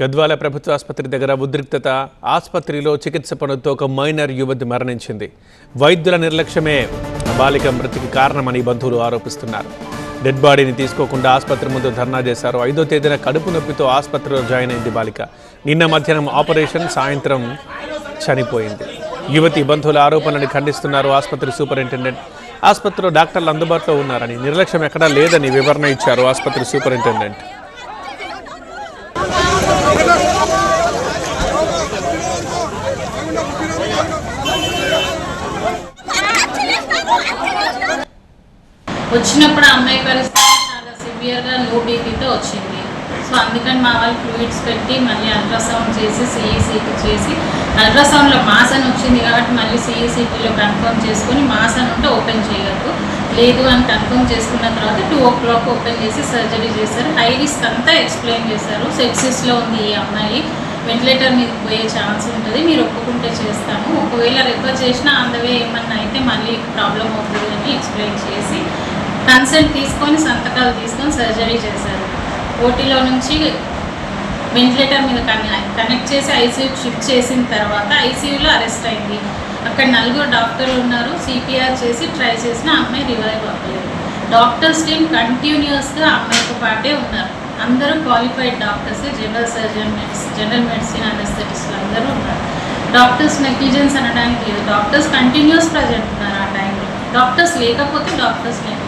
గద్వాల ప్రభుత్వ ఆసుపత్రి దగ్గర ఉద్రిక్తత. ఆసుపత్రిలో చికిత్స పొందుతూ ఒక మైనర్ యువతి మరణించింది. వైద్యుల నిర్లక్ష్యమే బాలిక మృతికి కారణమని బంధువులు ఆరోపిస్తున్నారు. డెడ్ బాడీని తీసుకోకుండా ఆసుపత్రి ముందు ధర్నా చేశారు. 5వ తేదీన కడుపు నొప్పితో ఆసుపత్రిలో జాయిన్ అయింది బాలిక. నిన్న మధ్యాహ్నం ఆపరేషన్, సాయంత్రం చనిపోయింది. యువతి బంధువుల ఆరోపణలను ఖండిస్తున్నారు ఆసుపత్రి సూపరింటెండెంట్. ఆసుపత్రిలో డాక్టర్లు అందుబాటులో ఉన్నారని, నిర్లక్ష్యం ఎక్కడా లేదని వివరణ ఇచ్చారు ఆసుపత్రి సూపరింటెండెంట్. వచ్చినప్పుడు అమ్మాయి పరిస్థితి చాలా సివియర్గా లో బీపీతో వచ్చింది. సో అందుకని మా వాళ్ళు ఫ్లూయిడ్స్ పెట్టి మళ్ళీ అల్ట్రాసౌండ్ చేసి సిఈసీటీ చేసి, అల్ట్రాసౌండ్లో మాస్ అని వచ్చింది కాబట్టి మళ్ళీ సిఈసీటీలో కన్ఫర్మ్ చేసుకొని మాస్ అని ఉంటే ఓపెన్ చేయగలరు, లేదు అని కన్ఫర్మ్ చేసుకున్న తర్వాత 2 o'clock ఓపెన్ చేసి సర్జరీ చేశారు. హై రిస్క్ అంతా ఎక్స్ప్లెయిన్ చేశారు. సెప్సిస్లో ఉంది ఈ అమ్మాయి, వెంటిలేటర్ మీద పోయే ఛాన్స్ ఉంటుంది, మీరు ఒప్పుకుంటే చేస్తాము, ఒకవేళ రెఫర్ చేసినా అందవే ఏమన్నా అయితే మళ్ళీ ప్రాబ్లం అవుతుంది అని ఎక్స్ప్లెయిన్ చేసి కన్సెంట్ తీసుకొని సంతకాలు తీసుకొని సర్జరీ చేశారు. ఓటీలో నుంచి వెంటిలేటర్ మీద కనెక్ట్ చేసి ఐసీయూకి షిఫ్ట్ చేసిన తర్వాత ఐసీయూలో అరెస్ట్ అయింది. అక్కడ 4 డాక్టర్లు ఉన్నారు. సిపిఆర్ చేసి ట్రై చేసిన అమ్మాయి రివైవ్ అవ్వలేదు. డాక్టర్స్ టీమ్ కంటిన్యూస్గా అమ్మాయితో పాటే ఉన్నారు. అందరూ qualified doctors, general surgeon, general medicine, అనస్థెటిస్టులు అందరూ ఉన్నారు. డాక్టర్స్ నెగ్లిజెన్స్ అనడానికి లేదు. డాక్టర్స్ కంటిన్యూస్ ప్రజెంట్ ఉన్నారు ఆ టైంలో. డాక్టర్స్ లేకపోతే డాక్టర్స్ నెగ్లిజెన్స్.